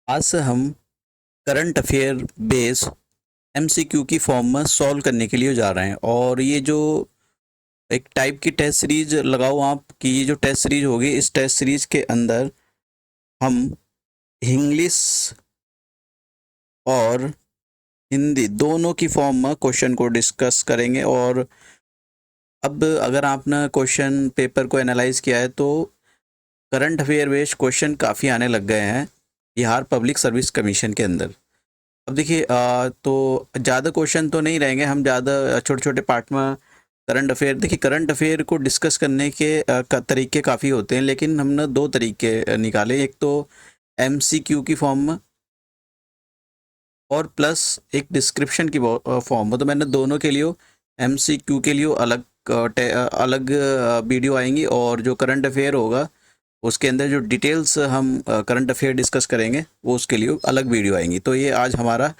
आज से हम करंट अफेयर बेस एमसीक्यू की फॉर्म में सॉल्व करने के लिए जा रहे हैं। और ये जो एक टाइप की टेस्ट सीरीज लगाओ आप कि ये जो टेस्ट सीरीज होगी, इस टेस्ट सीरीज के अंदर हम इंग्लिश और हिंदी दोनों की फॉर्म में क्वेश्चन को डिस्कस करेंगे। और अब अगर आपने क्वेश्चन पेपर को एनालाइज किया है तो करंट अफेयर बेस्ड क्वेश्चन काफ़ी आने लग गए हैं बिहार पब्लिक सर्विस कमीशन के अंदर। अब देखिए तो ज़्यादा क्वेश्चन तो नहीं रहेंगे, हम ज़्यादा छोटे छोटे पार्ट में करंट अफेयर, देखिए करंट अफेयर को डिस्कस करने के तरीके काफ़ी होते हैं, लेकिन हमने दो तरीके निकाले। एक तो एमसीक्यू की फॉर्म में और प्लस एक डिस्क्रिप्शन की फॉर्म में। तो मैंने दोनों के लिए एमसीक्यू के लिए अलग वीडियो आएंगी, और जो करंट अफेयर होगा उसके अंदर जो डिटेल्स हम करंट अफेयर डिस्कस करेंगे वो उसके लिए अलग वीडियो आएंगी। तो ये आज हमारा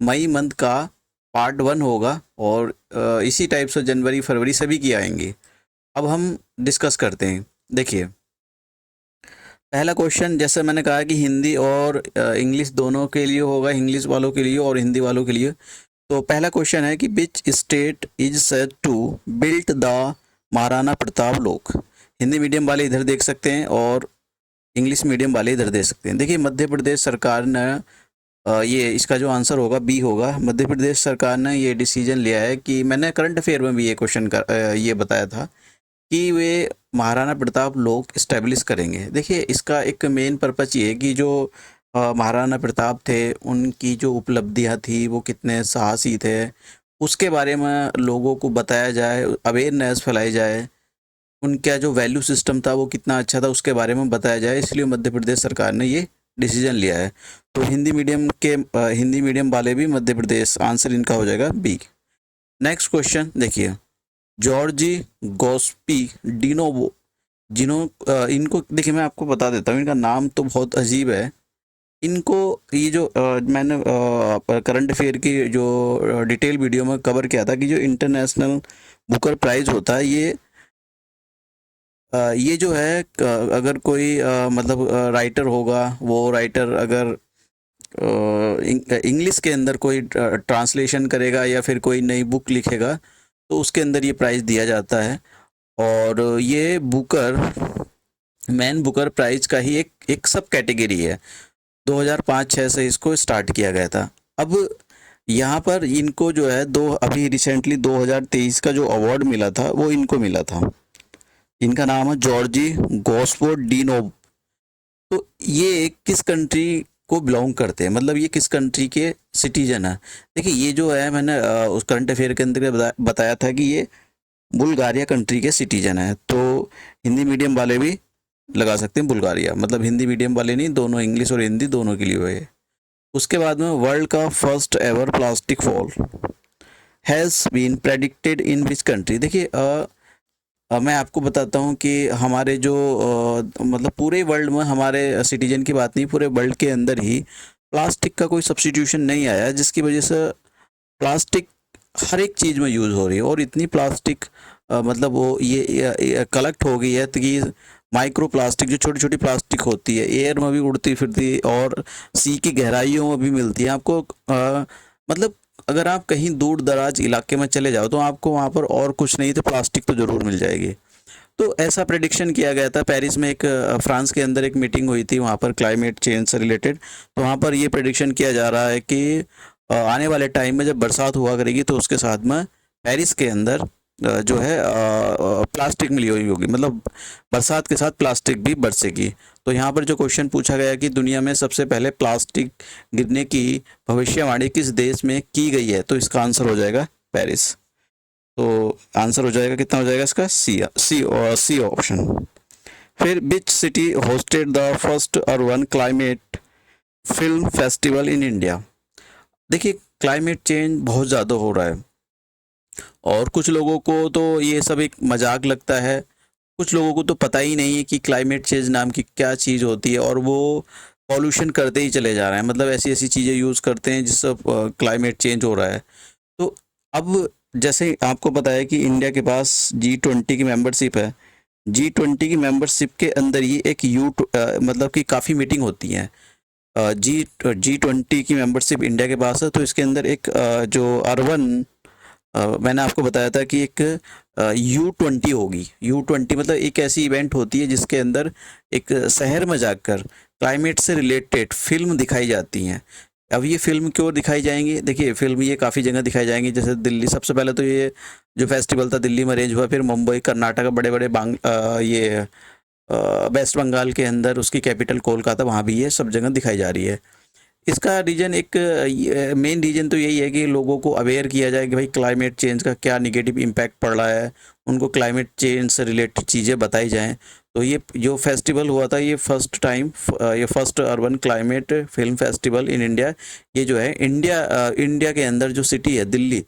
मई मंथ का पार्ट 1 होगा, और इसी टाइप से जनवरी फरवरी सभी की आएंगी। अब हम डिस्कस करते हैं। देखिए पहला क्वेश्चन, जैसे मैंने कहा कि हिंदी और इंग्लिश दोनों के लिए होगा, इंग्लिश वालों के लिए और हिंदी वालों के लिए। तो पहला क्वेश्चन है कि which state is said to built the Maharana Pratap Lok. Hindi medium वाले इधर देख सकते हैं और इंग्लिश मीडियम वाले इधर देख सकते हैं। देखिए मध्य प्रदेश सरकार ने ये इसका जो आंसर होगा बी होगा। मध्य प्रदेश सरकार ने ये डिसीजन लिया है कि मैंने करंट अफेयर में भी ये क्वेश्चन ये बताया था कि वे महाराणा प्रताप लोक इस्टेब्लिश करेंगे। देखिए इसका एक मेन पर्पज ये है कि जो महाराणा प्रताप थे उनकी जो उपलब्धियां थी वो कितने साहसी थे उसके बारे में लोगों को बताया जाए, अवेयरनेस फैलाई जाए, उनका जो वैल्यू सिस्टम था वो कितना अच्छा था उसके बारे में बताया जाए। इसलिए मध्य प्रदेश सरकार ने ये डिसीजन लिया है। तो हिंदी मीडियम वाले भी मध्य प्रदेश, आंसर इनका हो जाएगा बी। नेक्स्ट क्वेश्चन देखिए, जॉर्जी गोस्पी डिनोवो, इनको देखिए मैं आपको बता देता हूँ, इनका नाम तो बहुत अजीब है। इनको ये जो मैंने करंट अफेयर की जो डिटेल वीडियो में कवर किया था कि जो इंटरनेशनल बुकर प्राइज होता है, ये जो है अगर कोई मतलब राइटर होगा, वो राइटर अगर इंग्लिश के अंदर कोई ट्रांसलेशन करेगा या फिर कोई नई बुक लिखेगा तो उसके अंदर ये प्राइज़ दिया जाता है। और ये बुकर मैन बुकर प्राइज का ही एक सब कैटेगरी है। 2005-6 से इसको स्टार्ट किया गया था। अब यहाँ पर इनको जो है दो अभी रिसेंटली 2023 का जो अवार्ड मिला था वो इनको मिला था। इनका नाम है जॉर्जी गॉस्फोर्ड डीनोव। तो ये किस कंट्री को बिलोंग करते हैं, मतलब ये किस कंट्री के सिटीजन है। देखिए ये जो है मैंने उस करंट अफेयर के अंदर बताया था कि ये बुल्गारिया कंट्री के सिटीजन है। तो हिंदी मीडियम वाले भी लगा सकते हैं बुल्गारिया, मतलब हिंदी मीडियम वाले नहीं, दोनों इंग्लिश और हिंदी दोनों के लिए हुए। उसके बाद में वर्ल्ड का first ever plastic fall has been predicted in which country. देखिए मैं आपको बताता हूँ कि हमारे जो मतलब पूरे वर्ल्ड में, हमारे सिटीजन की बात नहीं, पूरे वर्ल्ड के अंदर ही प्लास्टिक का कोई सब्स्टिट्यूशन नहीं आया, जिसकी वजह से प्लास्टिक हर एक चीज़ में यूज़ हो रही है। और इतनी प्लास्टिक मतलब वो ये कलेक्ट हो गई है तो कि माइक्रो प्लास्टिक, जो छोटी छोटी प्लास्टिक होती है, एयर में भी उड़ती फिरती और सी की गहराइयों में भी मिलती है आपको। मतलब अगर आप कहीं दूर दराज इलाके में चले जाओ तो आपको वहाँ पर और कुछ नहीं तो प्लास्टिक तो ज़रूर मिल जाएगी। तो ऐसा प्रेडिक्शन किया गया था पेरिस में, एक फ्रांस के अंदर एक मीटिंग हुई थी वहाँ पर क्लाइमेट चेंज से रिलेटेड। तो वहाँ पर ये प्रेडिक्शन किया जा रहा है कि आने वाले टाइम में जब बरसात हुआ करेगी तो उसके साथ में पेरिस के अंदर जो है प्लास्टिक मिली हुई होगी, मतलब बरसात के साथ प्लास्टिक भी बरसेगी। तो यहाँ पर जो क्वेश्चन पूछा गया कि दुनिया में सबसे पहले प्लास्टिक गिरने की भविष्यवाणी किस देश में की गई है, तो इसका आंसर हो जाएगा पेरिस। तो आंसर हो जाएगा, कितना हो जाएगा इसका, सी सी और सी ऑप्शन। फिर which city hosted the first urban climate film festival in India. देखिए क्लाइमेट चेंज बहुत ज़्यादा हो रहा है और कुछ लोगों को तो ये सब एक मजाक लगता है, कुछ लोगों को तो पता ही नहीं है कि क्लाइमेट चेंज नाम की क्या चीज़ होती है, और वो पॉल्यूशन करते ही चले जा रहे हैं, मतलब ऐसी ऐसी चीज़ें यूज़ करते हैं जिससे क्लाइमेट चेंज हो रहा है। तो अब जैसे आपको पता है कि इंडिया के पास G20 की मेंबरशिप है। G20 की मेंबरशिप के अंदर ही एक मतलब कि काफ़ी मीटिंग होती हैं। G20 की मेंबरशिप इंडिया के पास है। तो इसके अंदर एक जो अर्बन मैंने आपको बताया था कि एक U20 होगी। U20 मतलब एक ऐसी इवेंट होती है जिसके अंदर एक शहर में जाकर क्लाइमेट से रिलेटेड फिल्म दिखाई जाती हैं। अब ये फिल्म क्यों दिखाई जाएंगी, देखिए फिल्म ये काफ़ी जगह दिखाई जाएंगी, जैसे दिल्ली सबसे पहले तो ये जो फेस्टिवल था दिल्ली में अरेंज हुआ, फिर मुंबई, कर्नाटक, बड़े बड़े ये वेस्ट बंगाल के अंदर उसकी कैपिटल कोलकाता, वहाँ भी ये सब जगह दिखाई जा रही है। इसका रीज़न एक मेन रीज़न तो यही है कि लोगों को अवेयर किया जाए कि भाई क्लाइमेट चेंज का क्या निगेटिव इम्पैक्ट पड़ रहा है, उनको क्लाइमेट चेंज से रिलेटेड चीज़ें बताई जाएं। तो ये जो फेस्टिवल हुआ था, ये first urban climate film festival in India, ये जो है इंडिया के अंदर जो सिटी है Delhi,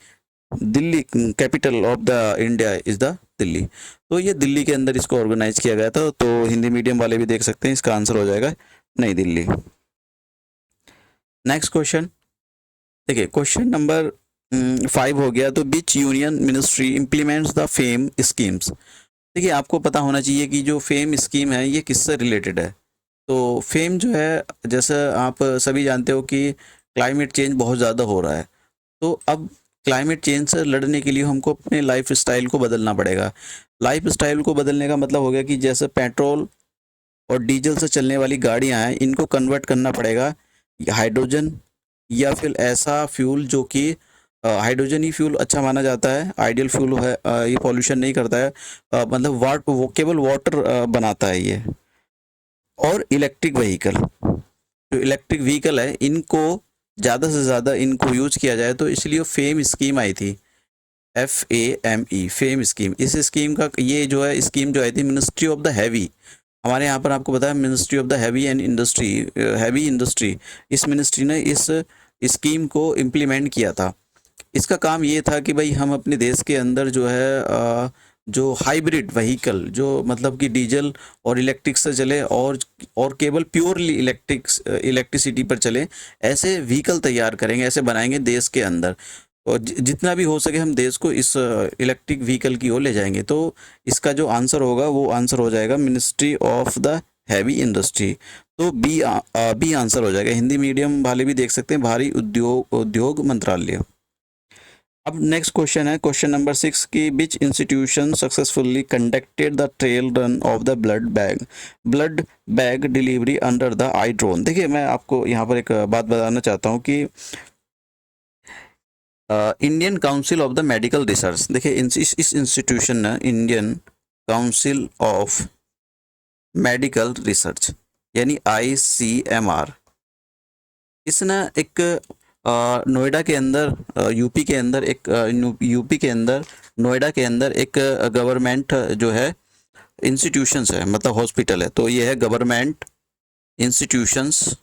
Delhi capital of the India is the Delhi. तो ये दिल्ली के अंदर इसको ऑर्गेनाइज किया गया था। तो हिंदी मीडियम वाले भी देख सकते हैं, इसका आंसर हो जाएगा नई दिल्ली। नेक्स्ट क्वेश्चन देखिए, क्वेश्चन नंबर 5 हो गया। तो विच union ministry implements the fame schemes. देखिए आपको पता होना चाहिए कि जो फेम स्कीम है ये किससे रिलेटेड है। तो फेम जो है, जैसे आप सभी जानते हो कि क्लाइमेट चेंज बहुत ज़्यादा हो रहा है। तो अब क्लाइमेट चेंज से लड़ने के लिए हमको अपने लाइफ स्टाइल को बदलना पड़ेगा। लाइफ स्टाइल को बदलने का मतलब हो गया कि जैसे पेट्रोल और डीजल से चलने वाली गाड़ियां हैं, इनको कन्वर्ट करना पड़ेगा हाइड्रोजन या फिर ऐसा फ्यूल जो कि हाइड्रोजन ही फ्यूल अच्छा माना जाता है, आइडियल फ्यूल है, ये पॉल्यूशन नहीं करता है, मतलब वो केवल वाटर बनाता है ये। और इलेक्ट्रिक व्हीकल, जो इलेक्ट्रिक व्हीकल है इनको ज़्यादा से ज़्यादा इनको यूज किया जाए, तो इसलिए फेम स्कीम आई थी, FAME फेम स्कीम। इस स्कीम का ये जो है स्कीम जो आई थी मिनिस्ट्री ऑफ द हैवी, हमारे यहाँ पर आपको पता है ministry of the heavy and industry, heavy industry, इस मिनिस्ट्री ने इस स्कीम को इम्प्लीमेंट किया था। इसका काम ये था कि भाई हम अपने देश के अंदर जो है जो हाइब्रिड व्हीकल, जो मतलब कि डीजल और इलेक्ट्रिक से चले और केवल प्योरली इलेक्ट्रिसिटी पर चले, ऐसे व्हीकल तैयार करेंगे, ऐसे बनाएंगे देश के अंदर। और जितना भी हो सके हम देश को इस इलेक्ट्रिक व्हीकल की ओर ले जाएंगे। तो इसका जो आंसर होगा वो आंसर हो जाएगा ministry of the heavy industry. तो बी आंसर हो जाएगा। हिंदी मीडियम वाले भी देख सकते हैं, भारी उद्योग मंत्रालय। अब नेक्स्ट क्वेश्चन है क्वेश्चन नंबर 6 की विच institution successfully conducted the trail run of the blood bag delivery under the I drone. देखिए मैं आपको यहाँ पर एक बात बताना चाहता हूँ कि Indian council of the medical research, देखिए इस इंस्टीट्यूशन ने Indian council of medical research यानी ICMR, इसने एक नोएडा के अंदर यूपी के अंदर नोएडा के अंदर एक गवर्नमेंट जो है इंस्टीट्यूशंस है, मतलब हॉस्पिटल है। तो ये है government institutions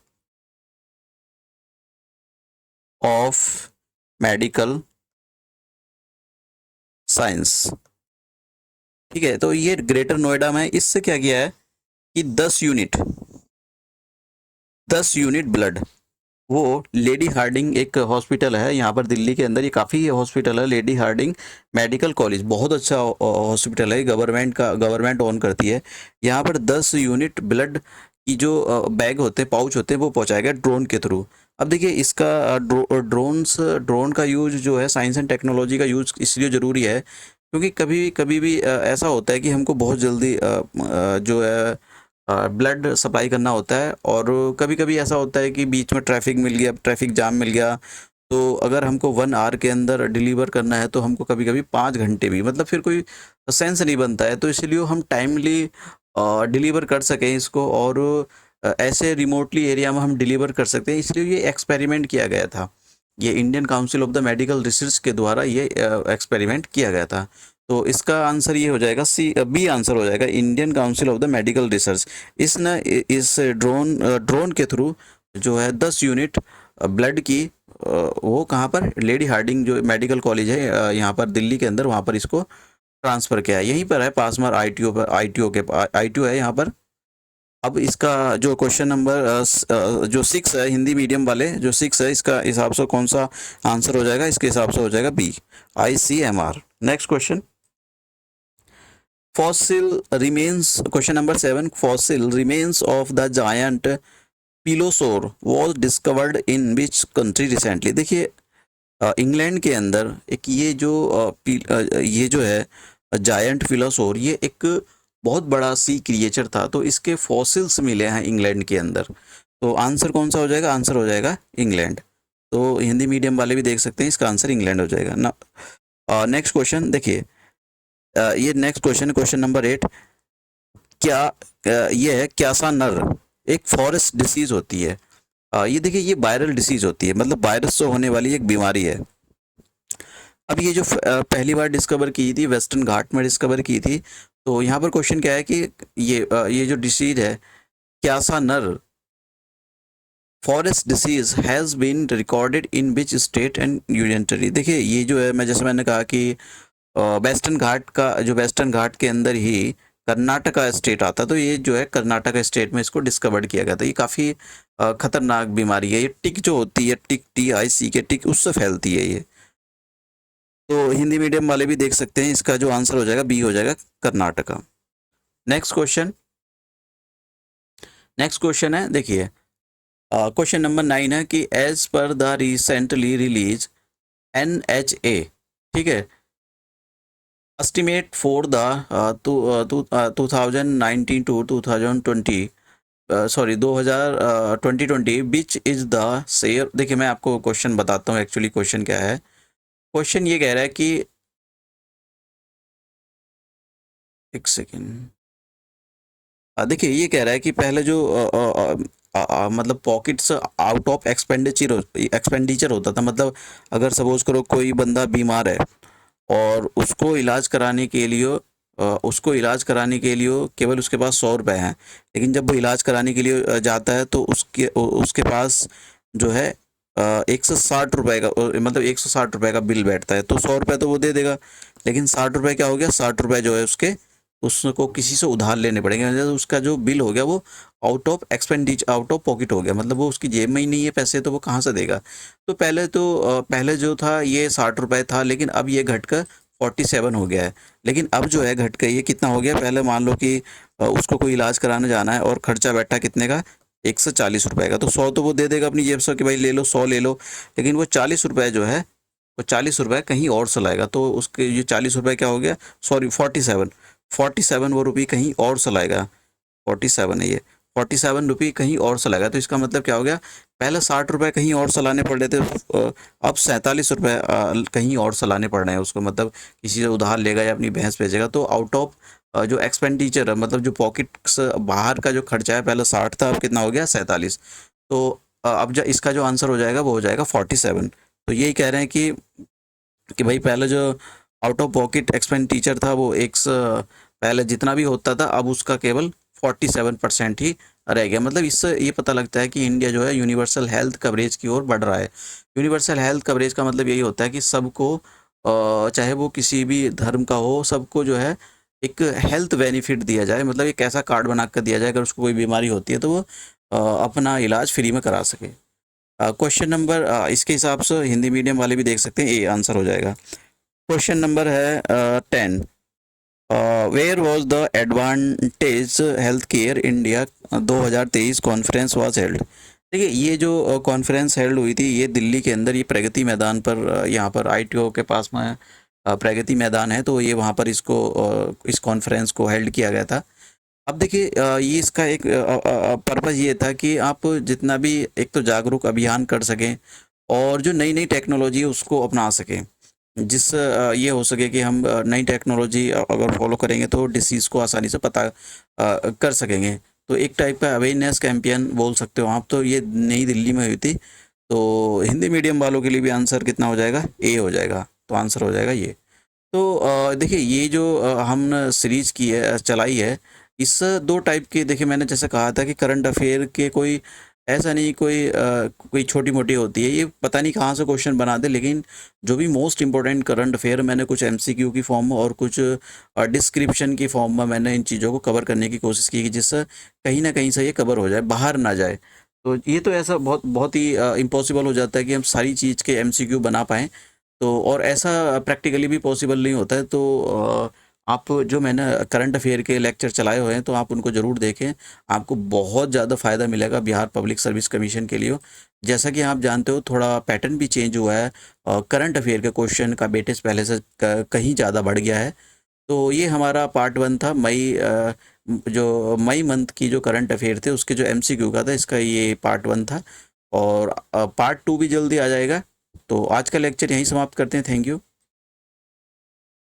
of medical science, ठीक है। तो ये ग्रेटर नोएडा में, इससे क्या किया है कि 10 यूनिट ब्लड, वो लेडी हार्डिंग एक हॉस्पिटल है यहाँ पर दिल्ली के अंदर, ये काफ़ी हॉस्पिटल है, लेडी हार्डिंग मेडिकल कॉलेज, बहुत अच्छा हॉस्पिटल है, गवर्नमेंट ओन करती है। यहाँ पर 10 यूनिट ब्लड की जो बैग होते हैं, पाउच होते हैं, वो पहुँचाएगा ड्रोन के थ्रू। अब देखिए इसका ड्रोन का यूज जो है, साइंस एंड टेक्नोलॉजी का यूज इसलिए ज़रूरी है क्योंकि कभी भी ऐसा होता है कि हमको बहुत जल्दी जो है ब्लड सप्लाई करना होता है, और कभी कभी ऐसा होता है कि बीच में ट्रैफिक जाम मिल गया, तो अगर हमको 1 आवर के अंदर डिलीवर करना है तो हमको कभी कभी 5 घंटे भी, मतलब फिर कोई सेंस नहीं बनता है। तो इसलिए हम टाइमली डिलीवर कर सकें इसको, और ऐसे रिमोटली एरिया में हम डिलीवर कर सकते हैं, इसलिए ये एक्सपेरिमेंट किया गया था। ये Indian council of the medical research के द्वारा ये एक्सपेरिमेंट किया गया था। तो इसका आंसर ये हो जाएगा बी आंसर हो जाएगा, Indian council of the medical research. इसने इस ड्रोन के थ्रू जो है 10 यूनिट ब्लड की वो कहाँ पर, लेडी हार्डिंग जो मेडिकल कॉलेज है यहाँ पर दिल्ली के अंदर, वहाँ पर इसको ट्रांसफ़र किया है। यहीं पर है पासमार ITO है यहाँ पर। अब इसका जो क्वेश्चन नंबर जो 6 है, हिंदी मीडियम वाले जो 6 है, इसका हिसाब से कौन सा आंसर हो जाएगा, इसके हिसाब से हो जाएगा B, ICMR। Next question, fossil remains, question number 7, fossil remains of the giant pliosaur was discovered in which country recently. देखिए इंग्लैंड के अंदर एक ये जो है जायंट फिलोसोर, ये एक बहुत बड़ा सी क्रिएचर था, तो इसके फॉसिल्स मिले हैं इंग्लैंड के अंदर। तो आंसर कौन सा हो जाएगा? आंसर हो जाएगा इंग्लैंड। तो हिंदी मीडियम वाले भी देख सकते हैं, इसका आंसर इंग्लैंड हो जाएगा ना। नेक्स्ट क्वेश्चन देखिए, ये नेक्स्ट क्वेश्चन है, क्वेश्चन नंबर 8। क्या ये है क्यासा नर एक फॉरेस्ट डिसीज होती है। ये देखिए, ये वायरल डिसीज होती है, मतलब वायरस से होने वाली एक बीमारी है। अब ये जो पहली बार डिस्कवर की थी वेस्टर्न घाट में डिस्कवर की थी। तो यहाँ पर क्वेश्चन क्या है कि ये जो डिसीज है Kyasanur forest disease has been recorded in which state and union territory. देखिए ये जो है, जैसे मैंने कहा कि वेस्टर्न घाट के अंदर ही कर्नाटका स्टेट आता, तो ये जो है कर्नाटका स्टेट में इसको डिस्कवर्ड किया गया था। ये काफ़ी खतरनाक बीमारी है। ये टिक जो होती है, टिक TIC के टिक, उससे फैलती है ये। तो हिंदी मीडियम वाले भी देख सकते हैं, इसका जो आंसर हो जाएगा बी हो जाएगा, कर्नाटका। नेक्स्ट क्वेश्चन है, देखिए क्वेश्चन नंबर 9 है कि as per the recently release NHA, ठीक है, estimate for the 2019 to 2020 sorry 2020 which is the share. देखिए मैं आपको क्वेश्चन बताता हूँ, एक्चुअली क्वेश्चन क्या है। क्वेश्चन ये कह रहा है कि एक सेकेंड, देखिए ये कह रहा है कि पहले जो मतलब पॉकेट्स आउट ऑफ एक्सपेंडिचर होता था, मतलब अगर सपोज करो कोई बंदा बीमार है और उसको इलाज कराने के लिए केवल उसके पास 100 रुपये हैं, लेकिन जब वो इलाज कराने के लिए जाता है तो उसके पास जो है 160 रुपये का, मतलब 160 रुपये का बिल बैठता है। तो 100 रुपये तो वो दे देगा, लेकिन 60 रुपये क्या हो गया, 60 रुपये जो है उसको किसी से उधार लेने पड़ेंगे। मतलब उसका जो बिल हो गया वो आउट ऑफ पॉकेट हो गया, मतलब वो उसकी जेब में ही नहीं है पैसे, तो वो कहाँ से देगा। तो पहले जो था ये 60 रुपये था, लेकिन अब ये घटकर 47 हो गया है। लेकिन अब जो है घट के ये कितना हो गया, पहले मान लो कि उसको कोई इलाज कराने जाना है और खर्चा बैठा कितने का, 140 रुपये का। तो 100 तो वो दे देगा अपनी जेब से कि भाई ले लो, 100 ले लो, लेकिन वो 40 रुपये जो है, वो 40 रुपये कहीं और से लाएगा। तो उसके ये 40 रुपये क्या हो गया, सॉरी 47 वो रुपये कहीं और से लाएगा। 47 है ये, 47 रुपये कहीं और से लाएगा। तो इसका मतलब क्या हो गया, पहले 60 रुपये कहीं और से लाने पड़ रहे थे, अब 47 रुपये कहीं और से लाने पड़ रहे हैं उसको, मतलब किसी से उधार लेगा या अपनी भैंस भेजेगा। तो आउट ऑफ जो एक्सपेंडिचर है, मतलब जो पॉकेट से बाहर का जो खर्चा है, पहले 60 था, अब कितना हो गया, 47। तो अब इसका जो आंसर हो जाएगा वो हो जाएगा 47। तो यही कह रहे हैं कि भाई पहले जो आउट ऑफ पॉकेट एक्सपेंडिचर था वो पहले जितना भी होता था, अब उसका केवल 47% ही रह गया। मतलब इससे ये पता लगता है कि इंडिया जो है यूनिवर्सल हेल्थ कवरेज की ओर बढ़ रहा है। यूनिवर्सल हेल्थ कवरेज का मतलब यही होता है कि सबको, चाहे वो किसी भी धर्म का हो, सबको जो है एक हेल्थ बेनिफिट दिया जाए, मतलब एक ऐसा कार्ड बना कर दिया जाए, अगर उसको कोई बीमारी होती है तो वो अपना इलाज फ्री में करा सके। क्वेश्चन नंबर, इसके हिसाब से हिंदी मीडियम वाले भी देख सकते हैं, ए आंसर हो जाएगा। क्वेश्चन नंबर है 10, where was the advantage health care India 2023 conference was held. देखिए ये जो कॉन्फ्रेंस हेल्ड हुई थी, ये दिल्ली के अंदर, ये प्रगति मैदान पर, यहाँ पर ITO के पास में प्रगति मैदान है, तो ये वहाँ पर इस कॉन्फ्रेंस को हेल्ड किया गया था। अब देखिए ये इसका एक पर्पज़ ये था कि आप जितना भी एक तो जागरूक अभियान कर सकें और जो नई नई टेक्नोलॉजी है उसको अपना सकें, जिससे ये हो सके कि हम नई टेक्नोलॉजी अगर फॉलो करेंगे तो डिसीज़ को आसानी से पता कर सकेंगे। तो एक टाइप का अवेयरनेस कैंपेन बोल सकते हो आप। तो ये नई दिल्ली में हुई थी। तो हिंदी मीडियम वालों के लिए भी आंसर कितना हो जाएगा, ए हो जाएगा। तो आंसर हो जाएगा ये। तो देखिए ये जो हमने सीरीज़ की है, चलाई है, इस दो टाइप के, देखिए मैंने जैसे कहा था कि करंट अफेयर के कोई ऐसा नहीं, कोई छोटी मोटी होती है, ये पता नहीं कहाँ से क्वेश्चन बना दे, लेकिन जो भी मोस्ट इंपॉर्टेंट करंट अफेयर मैंने कुछ MCQ की फॉर्म में और कुछ डिस्क्रिप्शन की फॉर्म में मैंने इन चीज़ों को कवर करने की कोशिश की, कि जिससे कहीं ना कहीं से ये कवर हो जाए, बाहर ना जाए। तो ये तो ऐसा बहुत बहुत ही इम्पॉसिबल हो जाता है कि हम सारी चीज़ के MCQ बना पाएँ। तो और ऐसा प्रैक्टिकली भी पॉसिबल नहीं होता है। तो आप जो मैंने करंट अफेयर के लेक्चर चलाए हुए हैं तो आप उनको ज़रूर देखें। आपको बहुत ज़्यादा फ़ायदा मिलेगा बिहार पब्लिक सर्विस कमीशन के लिए। जैसा कि आप जानते हो थोड़ा पैटर्न भी चेंज हुआ है, करंट अफेयर के क्वेश्चन का वेटेज पहले से कहीं ज़्यादा बढ़ गया है। तो ये हमारा पार्ट 1 था। जो मई मंथ की जो करंट अफेयर थे उसके जो एमसीक्यू का था, इसका ये पार्ट 1 था और पार्ट 2 भी जल्दी आ जाएगा। तो आज का लेक्चर यहीं समाप्त करते हैं। Thank you.